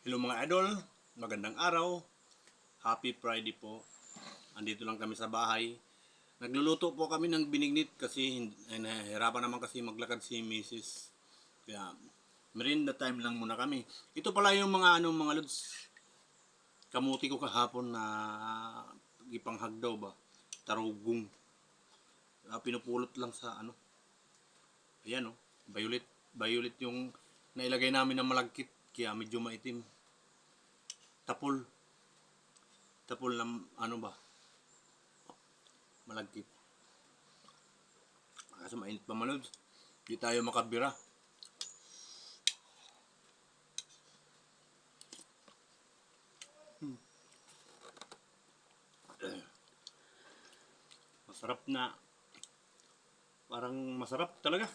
Hello mga idol, magandang araw. Happy Friday po. Andito lang kami sa bahay. Nagluluto po kami ng binignit kasi nahihirapan naman kasi maglakad si Mrs. Kaya merienda time lang muna kami. Ito pala yung mga mga lods. Kamuti ko kahapon na ipanghag daw ba? Tarugong. Pinupulot lang sa Ayan violet. Violet yung nailagay namin na malagkit kaya medyo maitim. Tapol ng ba? Malagkit. Kaso mainit pa malods. Di tayo makabira. Masarap na. Parang masarap talaga.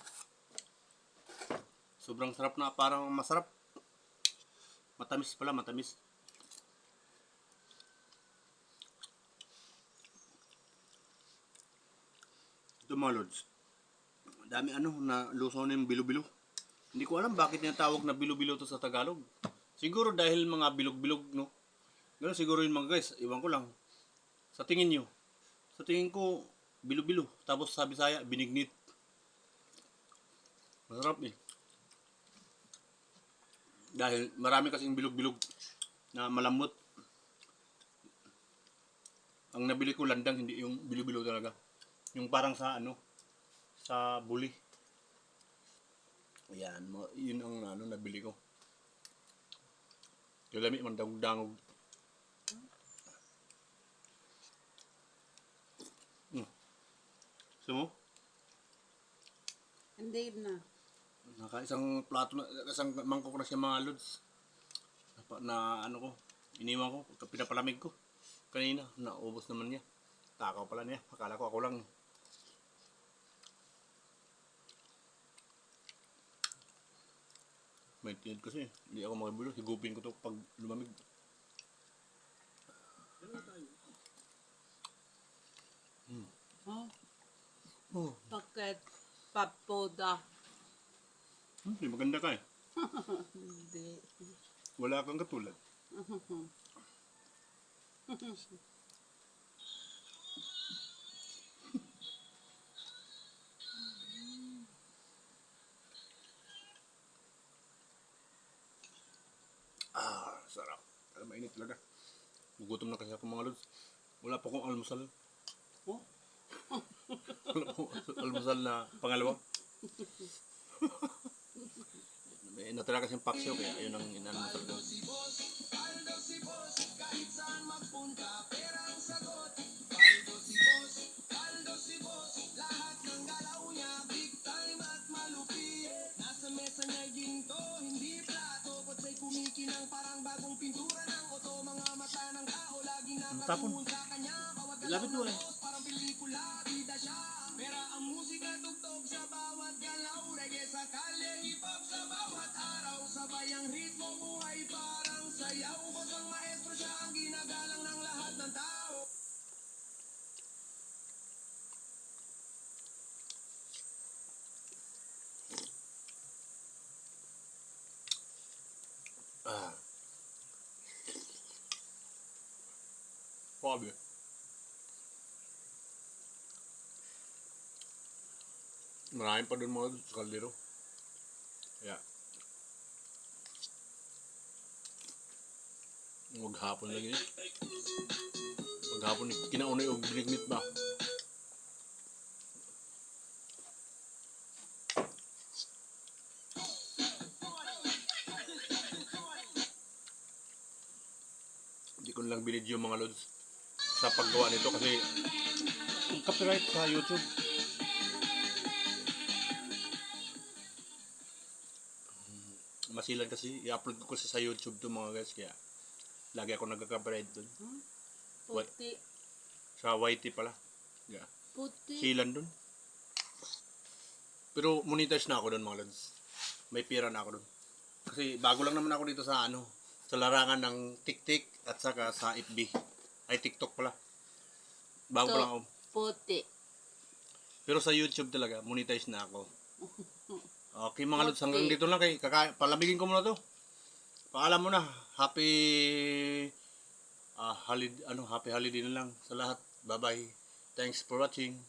Sobrang sarap na, parang masarap. Matamis pala, matamis. Ito mga lods. Dami na lusaw na yung bilo-bilo. Hindi ko alam bakit tinatawag na bilo-bilo to sa Tagalog. Siguro dahil mga bilog-bilog, no? Ganun siguro yun mga guys. Iwan ko lang. Sa tingin nyo. Sa tingin ko, bilo-bilo. Tapos sa Bisaya, binignit. Masarap eh. Dahil marami kasing bilog-bilog na malambot. Ang nabili ko landang, hindi yung bilo-bilo talaga. Yung parang sa sa buli. Ayan, yun ang nabili ko. Galami man dangog-dangog. Gusto mo? Hindi na. Isang plato na, isang mangkok na siya mga lods. Na ko, iniwan ko, pinapalamig ko. Kanina, naubos naman niya. Takaw pala niya, akala ko ako lang. May tinid kasi, hindi ako makibulong. Higupin ko to pag lumamig. Oh, Oh, bakit papoda? hindi maganda ka eh. Hindi. Wala kang katulad. Sarap. Mainit talaga. Gugutom na kasi ako mga lods. Wala pa akong almusal. Oh? Wala pa akong almusal na pangalawa. May natira kasing paksyo kaya yun ang inalmusal ko. Ano tapon? Lapit mo eh. Ah. Sabi. Marami pa dun mga sa kaldero. Kaya maghapon lagi eh. Maghapon kinaunay og binignit ba. Hindi ko lang binidyo mga lods sa paggawa nito kasi copyright sa YouTube. Masilan kasi i-upload ko sa YouTube to mga guys kaya lagi ako nagka-copyright dun. Puti. Sa YT pala. Yeah. Puti. Silan dun. Pero monetize na ako dun mga lods. May pera na ako dun. Kasi bago lang naman ako dito sa sa larangan ng TikTok at saka sa FB. Ay TikTok pala. Bago pa lang ako. Puti. Pero sa YouTube talaga, monetize na ako. Okay mga lods, hanggang dito lang kay palamigin ko muna to. Paalam mo na. happy holiday na lang sa lahat. Bye-bye. Thanks for watching.